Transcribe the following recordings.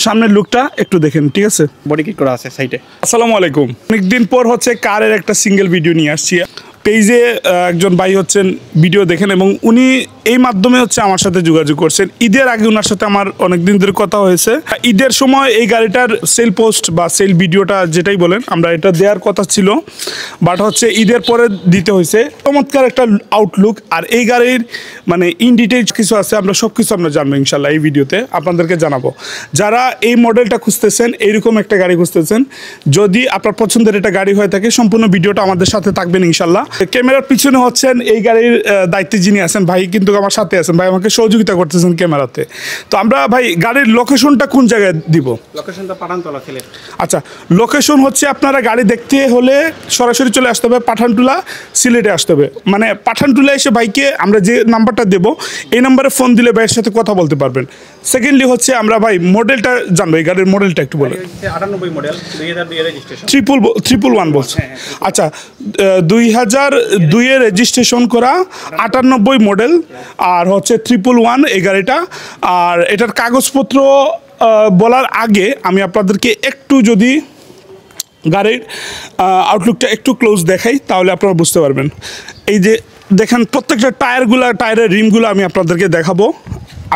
সামনের লুকটা একটু দেখেন, ঠিক আছে? বডি কিট করা আছে সাইডে। আসসালামু আলাইকুম। অনেকদিন পর হচ্ছে কারের একটা সিঙ্গেল ভিডিও নিয়ে আসছি। পেজে একজন ভাই হচ্ছেন ভিডিও দেখেন এবং উনি এই মাধ্যমে হচ্ছে আমার সাথে যোগাযোগ করছেন। ঈদের আগে ওনার সাথে আমার অনেকদিন ধরে কথা হয়েছে। ঈদের সময় এই গাড়িটার সেল পোস্ট বা সেল ভিডিওটা যেটাই বলেন আমরা এটা দেওয়ার কথা ছিল, বাট হচ্ছে ঈদের পরে দিতে হয়েছে। চমৎকার একটা আউটলুক আর এই গাড়ির মানে ইন ডিটেইলস কিছু আছে, আমরা সব কিছু আমরা জানবো ইনশাল্লাহ এই ভিডিওতে আপনাদেরকে জানাবো। যারা এই মডেলটা খুঁজতেছেন, এইরকম একটা গাড়ি খুঁজতেছেন, যদি আপনার পছন্দের একটা গাড়ি হয়ে থাকে সম্পূর্ণ ভিডিওটা আমাদের সাথে থাকবেন ইনশাল্লাহ। ক্যামেরার পিছনে হচ্ছেন এই গাড়ির দায়িত্বে যিনি আছেন ভাই, কিন্তু আমার সাথে আছেন ভাই, আমাকে সহযোগিতা করতেছেন ক্যামেরাতে। তো আমরা ভাই গাড়ির লোকেশনটা কোন জায়গায় দিব? লোকেশনটা পাঠানতলা সিলেট। আচ্ছা, লোকেশন হচ্ছে আপনারা গাড়ি দেখতে হলে সরাসরি চলে আসতে হবে পাঠানটুলা, সিলেটে আসতে হবে। মানে পাঠানটুলা এসে ভাইকে আমরা যে নাম্বারটা দেবো এই নাম্বারে ফোন দিলে ভাইয়ের সাথে কথা বলতে পারবেন। সেকেন্ডলি হচ্ছে আমরা ভাই মডেলটা জানবো, এই গাড়ির মডেলটা একটু বলেন। 98 মডেল, 2002 এর রেজিস্ট্রেশন। 111 বলছে। আচ্ছা, 2002 এর রেজিস্ট্রেশন করা, 98 মডেল, আর হচ্ছে 111 এই গাড়িটা। আর এটার কাগজপত্র বলার আগে আমি আপনাদেরকে একটু যদি গাড়ির আউটলুকটা একটু ক্লোজ দেখাই তাহলে আপনারা বুঝতে পারবেন। এই যে দেখেন প্রত্যেকটা টায়ারের রিমগুলো আমি আপনাদেরকে দেখাবো।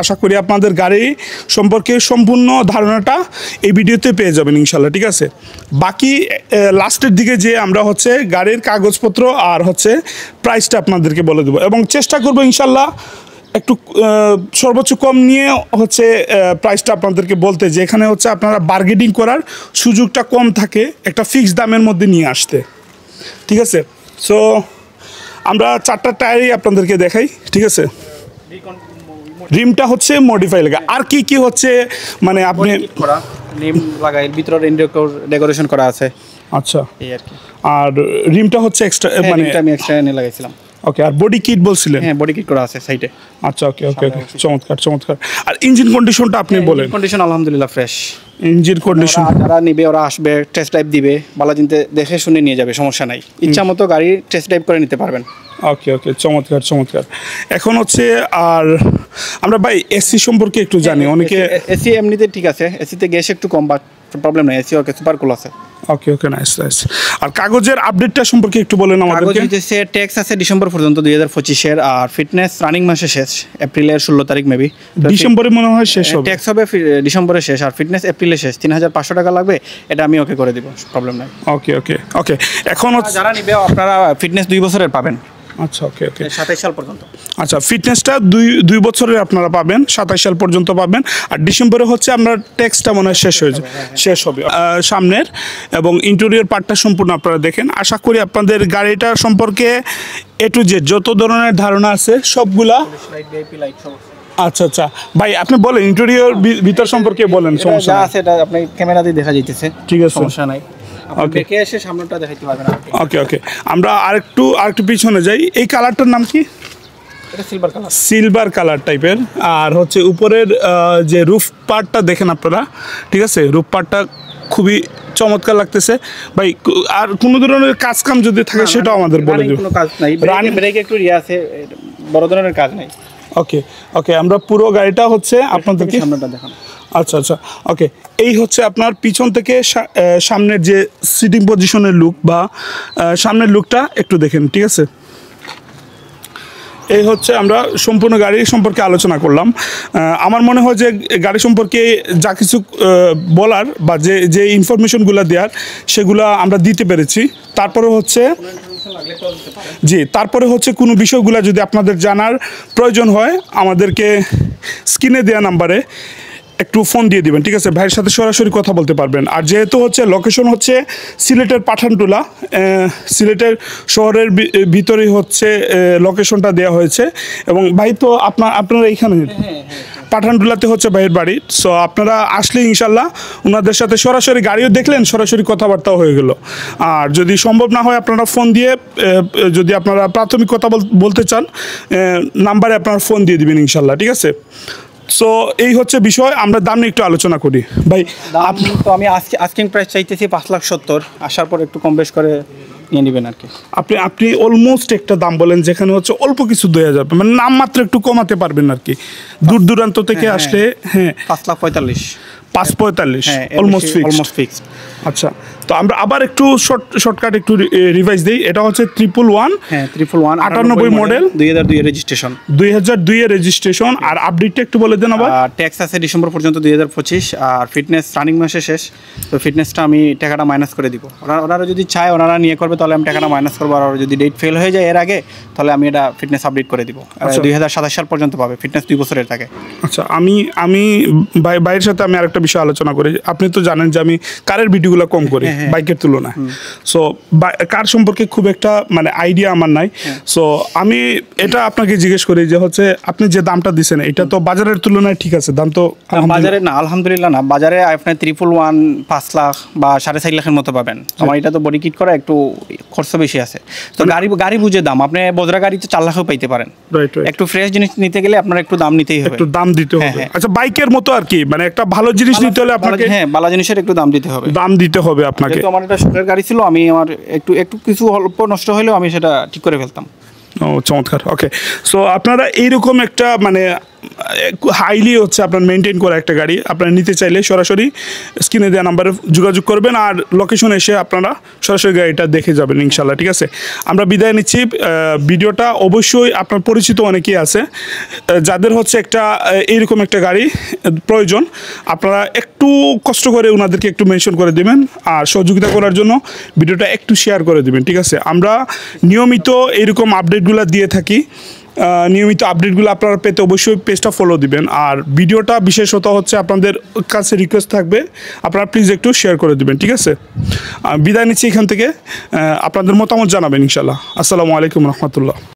আশা করি আপনাদের গাড়ি সম্পর্কে সম্পূর্ণ ধারণাটা এই ভিডিওতে পেয়ে যাবেন ইনশাল্লাহ, ঠিক আছে? বাকি লাস্টের দিকে যে আমরা হচ্ছে গাড়ির কাগজপত্র আর হচ্ছে প্রাইসটা আপনাদেরকে বলে দেবো এবং চেষ্টা করবো ইনশাল্লাহ একটু সর্বোচ্চ কম নিয়ে হচ্ছে প্রাইসটা আপনাদেরকে বলতে, যে এখানে হচ্ছে আপনারা বার্গেনিং করার সুযোগটা কম থাকে, একটা ফিক্সড দামের মধ্যে নিয়ে আসতে, ঠিক আছে? সো আমরা 4টা টায়ারই আপনাদেরকে দেখাই, ঠিক আছে? রিমটা হচ্ছে মডিফাই লাগা, আর কি কি হচ্ছে মানে আপনি রিম লাগাই, ভিতরে ডেকোরেশন করা আছে। আচ্ছা, এই আর কি। আর রিমটা হচ্ছে এক্সট্রা, মানে আমি এক্সট্রা এনে লাগাইছিলাম। ওকে, আর বডি কিট বলছিলেন? হ্যাঁ, বডি কিট করা আছে সাইডে। আচ্ছা, ওকে ওকে ওকে, চমৎকার চমৎকার। আর ইঞ্জিন কন্ডিশনটা আপনি বলেন। কন্ডিশন আলহামদুলিল্লাহ ফ্রেশ। ইঞ্জিন কন্ডিশন যারা নিবে ওরা আসবে, টেস্ট ড্রাইভ দিবে, বালাজিনতে দেখে শুনে নিয়ে যাবে, সমস্যা নাই। ইচ্ছা মতো গাড়ি টেস্ট ড্রাইভ করে নিতে পারবেন। ওকে ওকে, চমৎকার চমৎকার। এখন হচ্ছে আর আমরা ভাই এসি সম্পর্কে একটু জানি। অনেকে এসি এমনিতে ঠিক আছে, এসিতে গ্যাস একটু কম, বাট প্রবলেম নাই, এসি ওকে, সুপার কুল আছে। ওকে ওকে, নাইস নাইস। আর কাগজের আপডেটটা সম্পর্কে একটু বলেন আমাদেরকে। কাগজ হচ্ছে ট্যাক্স আছে ডিসেম্বর পর্যন্ত 2025 এর, আর ফিটনেস রানিং মাসে শেষ, এপ্রিলের 16 তারিখ মেবি। ডিসেম্বরে মনে হয় শেষ হবে। ট্যাক্স হবে ডিসেম্বরে শেষ, আর ফিটনেস এপ্রিলে শেষ। 3500 টাকা লাগবে, এটা আমি ওকে করে দিব, প্রবলেম নাই। ওকে ওকে ওকে। এখন যারা নিবে আপনারা ফিটনেস 2 বছরের পাবেন। আচ্ছা, ওকে ওকে, 27 সাল পর্যন্ত। আচ্ছা, ফিটনেসটা দুই বছরের আপনারা পাবেন, 27 সাল পর্যন্ত পাবেন। আর ডিসেম্বরে হচ্ছে আমরা ট্যাক্সটা মনে হয় শেষ হবে সামনের, এবং ইন্টেরিয়র পার্টটা সম্পূর্ণ আপনারা দেখেন। আশা করি আপনাদের গাড়িটা সম্পর্কে এ টু জেড যত ধরনের ধারণা আছে সবগুলা। আচ্ছা আচ্ছা ভাই, আপনি বলেন ইন্টেরিয়র ভিতর সম্পর্কে বলেন। সমস্যা আছে, এটা আপনি ক্যামেরাতেই দেখা যাইতেছে, ঠিক আছে, সমস্যা নাই। ওকে, দেখে এসে সামনেটা দেখাইতে পারবেন। ওকে ওকে, আমরা আরেকটু পিছনে যাই। এই কালারটার নাম কি? এটা সিলভার কালার, সিলভার কালার টাইপের। আর হচ্ছে উপরের যে রুফ পার্টটা দেখেন আপনারা, ঠিক আছে? রুফ পার্টটা খুবই চমৎকার লাগতেছে ভাই। আর কোনো ধরনের কাজ কাম যদি থাকে সেটাও আমাদের বলে দিন। কোনো কাজ নাই, ব্রেক একটু আছে, বড় ধরনের কাজ নাই। ওকে ওকে, আমরা পুরো গাড়িটা হচ্ছে আপনাদেরকে সামনেটা দেখান। আচ্ছা আচ্ছা, ওকে। এই হচ্ছে আপনার পিছন থেকে সামনের যে সিটিং পজিশনের লুক বা সামনের লুকটা একটু দেখেন, ঠিক আছে? এই হচ্ছে আমরা সম্পূর্ণ গাড়ি সম্পর্কে আলোচনা করলাম। আমার মনে হয় যে গাড়ি সম্পর্কে যা কিছু বলার বা যে ইনফরমেশনগুলো দেওয়ার সেগুলো আমরা দিতে পেরেছি। তারপরে হচ্ছে তারপরে হচ্ছে কোনো বিষয়গুলো যদি আপনাদের জানার প্রয়োজন হয় আমাদেরকে স্ক্রিনে দেওয়া নাম্বারে একটু ফোন দিয়ে দিবেন, ঠিক আছে? ভাইয়ের সাথে সরাসরি কথা বলতে পারবেন। আর যেহেতু হচ্ছে লোকেশন হচ্ছে সিলেটের পাঠানটুলা, সিলেটের শহরের ভিতরেই হচ্ছে লোকেশনটা দেওয়া হয়েছে। এবং ভাই তো আপনারা এইখানে পাঠানটুলাতে হচ্ছে ভাইয়ের বাড়ি। সো আপনারা আসলে ইনশাল্লাহ ওনাদের সাথে সরাসরি গাড়িও দেখলেন, সরাসরি কথাবার্তাও হয়ে গেল। আর যদি সম্ভব না হয় আপনারা ফোন দিয়ে, যদি আপনারা প্রাথমিক কথা বলতে চান নাম্বারে আপনারা ফোন দিয়ে দিবেন ইনশাল্লাহ, ঠিক আছে? সো এই হচ্ছে বিষয়। আমরা দাম নিয়ে একটু আলোচনা করি ভাই। আপনি তো আমি আস্কিং প্রাইস চাইতেছি 5,70,000, আসার পর একটু কম বেশ করে নিয়ে নেবেন আর কি। আপনি অলমোস্ট একটা দাম বলেন যেখানে হচ্ছে অল্প কিছু দেওয়া যাবে, মানে নাম মাত্র একটু কমাতে পারবেন আর কি, দূর দূরান্ত থেকে আসলে। হ্যাঁ, 5,45,000 545 হ্যাঁ অলমোস্ট ফিক্সড। Almost fixed. আচ্ছা, তো আমরা আবার একটু শর্টকাট একটু রিভাইজ দিই। এটা হচ্ছে 111, হ্যাঁ 111 98 মডেল, 2002 এর রেজিস্ট্রেশন। 2002 এর রেজিস্ট্রেশন। আর আপডেটটা একটু বলে দেন আবার। ট্যাক্স আছে ডিসেম্বর পর্যন্ত 2025, আর ফিটনেস রানিং মাসে শেষ। তো ফিটনেসটা আমি টাকাটা মাইনাস করে দিব। ওনারা যদি চায় ওনারা নিয়ে করবে, তাহলে আমি টাকাটা মাইনাস করবো। আর যদি ডেট ফেল হয়ে যায় এর আগে, তাহলে আমি এটা ফিটনেস আপডেট করে দিব। 2027 সাল পর্যন্ত পাবে, ফিটনেস 2 বছরের থাকে। আচ্ছা, আমি ভাইয়ের সাথে আমি আরেকটা বিষয় আলোচনা করি। আপনি তো জানেন যে আমি কারের ভিডিওগুলো কম করি বাইকের তুলনায়। সো কার সম্পর্কে খুব একটা মানে আইডিয়া আমার নাই। সো আমি এটা আপনাকে জিজ্ঞেস করি যে হচ্ছে আপনি যে দামটা দিচ্ছেন এটা তো বাজারের তুলনায় ঠিক আছে? দাম তো বাজারে না, আলহামদুলিল্লাহ না। বাজারে আপনার 111 5 লাখ বা 4.5 লাখের মতো পাবেন। আমার এটা তো বডি কিট করা, একটু খরচ বেশি আছে। তো গাড়ি বুঝে দাম। আপনি বজরা গাড়ি তো 4 লাখও পাইতে পারেন। একটু ফ্রেশ জিনিস নিতে গেলে আপনার একটু দাম নিতেই হবে, একটু দাম দিতে হবে। আচ্ছা, বাইকের মতো আর কি, মানে একটা ভালো জিনিস নিতে হলে আপনাকে ভালো জিনিসের একটু দাম দিতে হবে। আপনাকে। আমার একটা শখের গাড়ি ছিল, আমি আমার একটু কিছু অল্প নষ্ট হলেও আমি সেটা ঠিক করে ফেলতাম। ও চমৎকার। ওকে, সো আপনারা এইরকম একটা মানে হাইলি হচ্ছে আপনার মেনটেন করা একটা গাড়ি আপনারা নিতে চাইলে সরাসরি স্ক্রিনে দেওয়া নাম্বারে যোগাযোগ করবেন, আর লোকেশন এসে আপনারা সরাসরি গাড়িটা দেখে যাবেন ইনশাল্লাহ। ঠিক আছে, আমরা বিদায় নিচ্ছি। ভিডিওটা অবশ্যই আপনার পরিচিত অনেকেই আছে যাদের হচ্ছে একটা এইরকম একটা গাড়ি প্রয়োজন, আপনারা একটু কষ্ট করে ওনাদেরকে একটু মেনশন করে দেবেন, আর সহযোগিতা করার জন্য ভিডিওটা একটু শেয়ার করে দেবেন। ঠিক আছে, আমরা নিয়মিত এইরকম আপডেটগুলো দিয়ে থাকি। নিয়মিত আপডেটগুলো আপনারা পেতে অবশ্যই পেজটা ফলো দিবেন। আর ভিডিওটা বিশেষত হচ্ছে আপনাদের কাছে রিকোয়েস্ট থাকবে আপনারা প্লিজ একটু শেয়ার করে দিবেন। ঠিক আছে, বিদায় নিচ্ছি এখান থেকে। আপনাদের মতামত জানাবেন ইনশাল্লাহ। আসসালামু আলাইকুম রহমতুল্লাহ।